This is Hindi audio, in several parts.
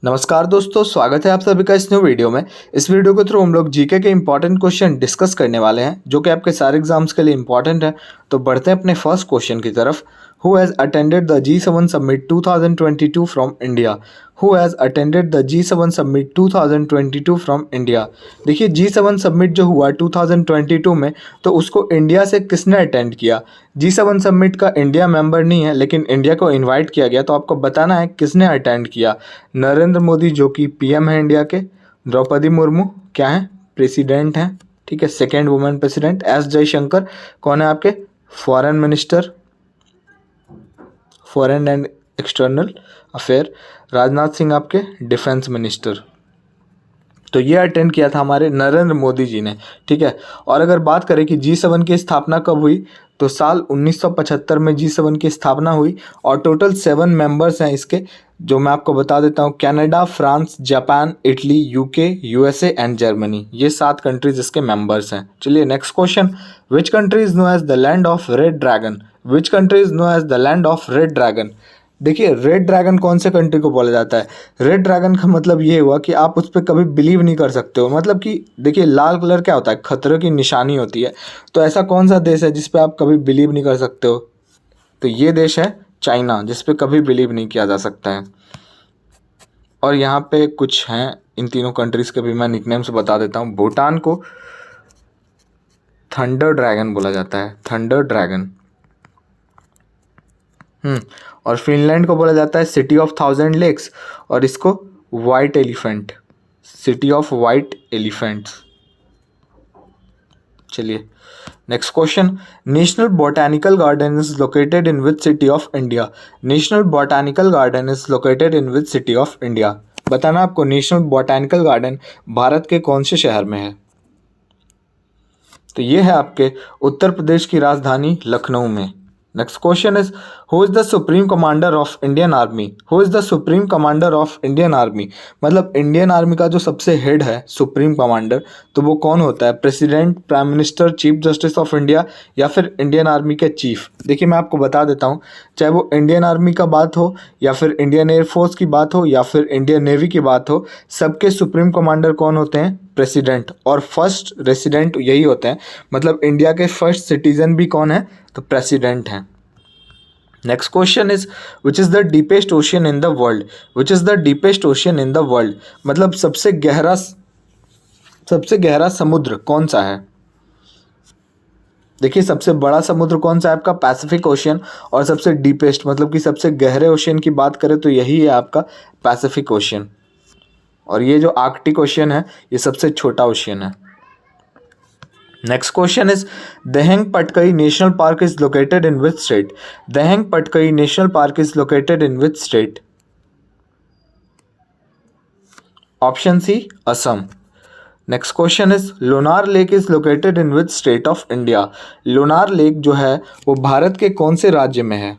नमस्कार दोस्तों, स्वागत है आप सभी का इस न्यू वीडियो में। इस वीडियो के थ्रू हम लोग जीके के इंपॉर्टेंट क्वेश्चन डिस्कस करने वाले हैं जो कि आपके सारे एग्जाम्स के लिए इंपॉर्टेंट है। तो बढ़ते हैं अपने फर्स्ट क्वेश्चन की तरफ। Who has attended the G7 summit 2022 from India? Who has attended the G7 summit 2022 from India? देखिए, G7 समिट जो हुआ 2022 में, तो उसको इंडिया से किसने अटेंड किया? G7 समिट का इंडिया मेंबर नहीं है, लेकिन इंडिया को इनवाइट किया गया। तो आपको बताना है किसने अटेंड किया। नरेंद्र मोदी जो कि पीएम है इंडिया के, द्रौपदी मुर्मू क्या है, प्रेसिडेंट हैं, ठीक है, second women president. S Jaishankar कौन है आपके, foreign minister, foreign and external affair. Rajnath Singh आपके डिफेंस मिनिस्टर। तो ये अटेंड किया था हमारे नरेंद्र मोदी जी ने, ठीक है। और अगर बात करें कि G7 की स्थापना कब हुई, तो साल 1975 में G7 की स्थापना हुई और टोटल 7 मेंबर्स हैं इसके, जो मैं आपको बता देता हूँ। Canada, France, Japan, Italy, UK, USA and Germany, ये 7 कंट्रीज इसके मेंबर्स हैं। चलिए next question. Which country is known as the land of red dragon? Which country is known as the land of red dragon? देखिए, रेड ड्रैगन कौन से कंट्री को बोला जाता है? रेड ड्रैगन का मतलब ये हुआ कि आप उस पर कभी बिलीव नहीं कर सकते हो। मतलब कि देखिए, लाल कलर क्या होता है, खतरे की निशानी होती है। तो ऐसा कौन सा देश है जिस पे आप कभी बिलीव नहीं कर सकते हो? तो ये देश है चाइना, जिस पे कभी बिलीव नहीं किया जा सकता है। और यहाँ पे कुछ हैं, इन तीनों कंट्रीज के भी मैं निकनेम्स बता देता हूँ। भूटान को थंडर ड्रैगन बोला जाता है, थंडर ड्रैगन। और फिनलैंड को बोला जाता है सिटी ऑफ 1000 लेक्स, और इसको white elephant, city of white elephants. चलिए next question. National botanical garden is located in which city of India? National botanical garden is located in which city of India? बताना आपको नेशनल बोटैनिकल गार्डन भारत के कौन से शहर में है। तो ये है आपके उत्तर प्रदेश की राजधानी लखनऊ में। Next question is who is the supreme commander of Indian army? Who is the supreme commander of Indian army? मतलब इंडियन आर्मी का जो सबसे हेड है, सुप्रीम कमांडर, तो वो कौन होता है? President, prime minister, chief justice of India, या फिर इंडियन आर्मी के चीफ? देखिए, मैं आपको बता देता हूँ, चाहे वो इंडियन आर्मी का बात हो, या फिर इंडियन एयरफोर्स की बात हो, या फिर इंडियन नेवी की बात हो, सबके सुप्रीम कमांडर कौन होते हैं? प्रेसिडेंट। और फर्स्ट रेसिडेंट यही होते हैं। मतलब इंडिया के फर्स्ट सिटीजन भी कौन है? तो प्रेसिडेंट हैं। Next question is which is the deepest ocean in the world? Which is the deepest ocean in the world? मतलब सबसे गहरा समुद्र कौन सा है? देखिए, सबसे बड़ा समुद्र कौन सा है आपका? Pacific ocean. और सबसे डीपेस्ट मतलब कि सबसे गहरे ओशियन की बात करें तो यही है आपका पैसिफिक ओशियन। और ये जो आर्कटिक ओशियन है, ये सबसे छोटा ओशियन है। Next question is Dehing Patkai national park is located in which state? Dehing Patkai national park is located in which state? Option C, Assam. Next question is Lonar lake is located in which state of India? Lonar lake जो है वो भारत के कौन से राज्य में है?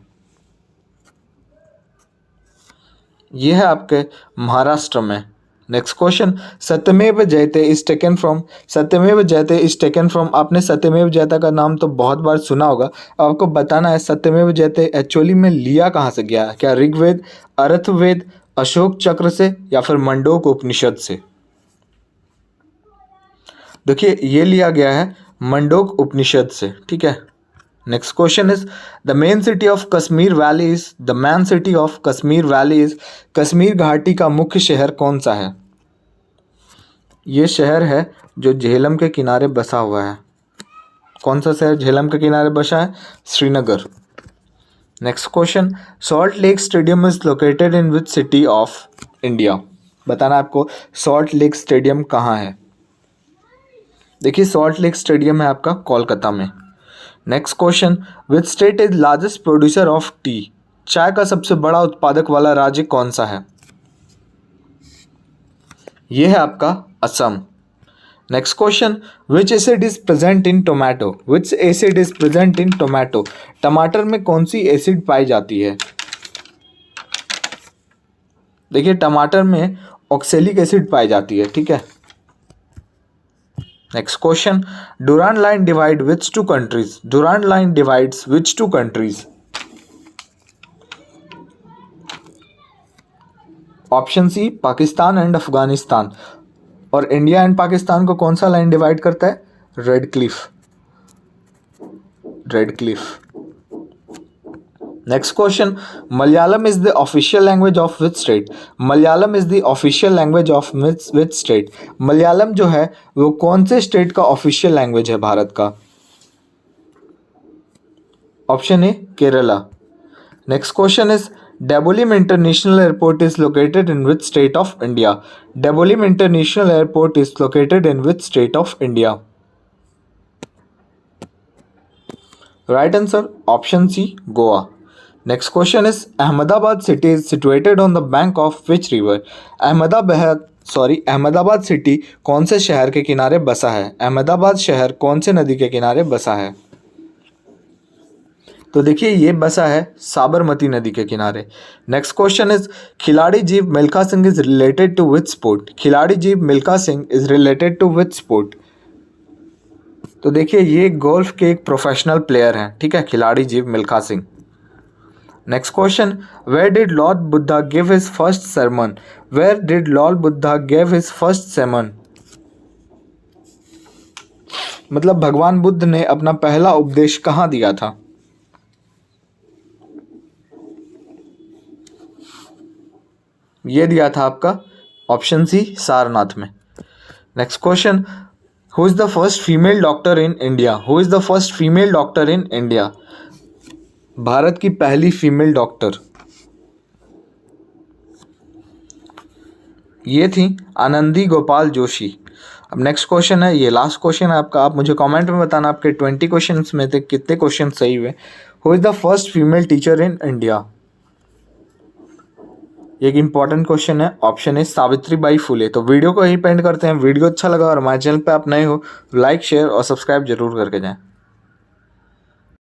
ये है आपके महाराष्ट्र में। नेक्स्ट क्वेश्चन, सत्यमेव जयते इज टेकन फ्रॉम? सत्यमेव जयते इज टेकन फ्रॉम, आपने सत्यमेव जयते का नाम तो बहुत बार सुना होगा। अब आपको बताना है सत्यमेव जयते एक्चुअली में लिया कहाँ से गया है। क्या ऋग्वेद, अर्थवेद, अशोक चक्र से, या फिर मंडोक उपनिषद से? देखिए, ये लिया गया है मंडोक उपनिषद से, ठीक है। Next question is the main city of Kashmir valley is? The main city of Kashmir valley is? Kashmir घाटी का मुख्य शहर कौन सा है? ये शहर है जो झेलम के किनारे बसा हुआ है। कौन सा शहर झेलम के किनारे बसा है? Srinagar. Next question, salt lake stadium is located in which city of India? बताना आपको सॉल्ट लेक स्टेडियम कहाँ है। देखिए, सॉल्ट लेक स्टेडियम है आपका कोलकाता में। Next question, which state is largest producer of T? चाय का सबसे बड़ा उत्पादक वाला राज्य कौन सा है? यह है आपका Assam. Next question, which acid is present in tomato? Which acid is present in tomato? टमाटर में कौन सी एसिड पाई जाती है? देखिए, टमाटर में ऑक्सैलिक एसिड पाई जाती है, ठीक है। Next question, Durand line divide which two countries? Durand line divides which two countries? Option C Pakistan and Afghanistan. और इंडिया एंड पाकिस्तान को कौन सा लाइन डिवाइड करता है? Red Cliff. Next question, Malayalam is the official language of which state? Malayalam is the official language of which state? Malayalam जो है वो कौन से स्टेट का ऑफिशियल लैंग्वेज है भारत का? Option A Kerala. Next question is Dabolim international airport is located in which state of India? Dabolim international airport is located in which state of India? Right answer option C Goa. Next question is Ahmedabad city is situated on the bank of which river? Ahmedabad city कौन से शहर के किनारे बसा है? अहमदाबाद शहर कौन से नदी के किनारे बसा है? तो देखिए ये बसा है साबरमती नदी के किनारे। नेक्स्ट क्वेश्चन इज खिलाड़ी Jeev Milkha Singh is related to which sport? खिलाड़ी Jeev Milkha Singh is related to which sport? तो देखिए ये गोल्फ के एक प्रोफेशनल प्लेयर हैं, ठीक है, खिलाड़ी Jeev Milkha Singh. Next question, where did Lord Buddha give his first sermon? Where did Lord Buddha give his first sermon? मतलब भगवान बुद्ध ने अपना पहला उपदेश कहाँ दिया था? ये दिया था आपका ऑप्शन सी सारनाथ में। Next question, who is the first female doctor in India? Who is the first female doctor in India? Bharat की पहली फीमेल डॉक्टर ये थी आनंदी गोपाल जोशी। अब नेक्स्ट क्वेश्चन है, ये लास्ट क्वेश्चन है आपका। आप मुझे कमेंट में बताना आपके 20 क्वेश्चंस में से कितने क्वेश्चन सही हुए। Who is the first female teacher in India? एक इंपॉर्टेंट क्वेश्चन है, ऑप्शन है सावित्रीबाई फुले। तो वीडियो को यही पेंड करते हैं। वीडियो अच्छा लगा और हमारे चैनल पे आप नए हो लाइक शेयर और सब्सक्राइब जरूर करके जाएं।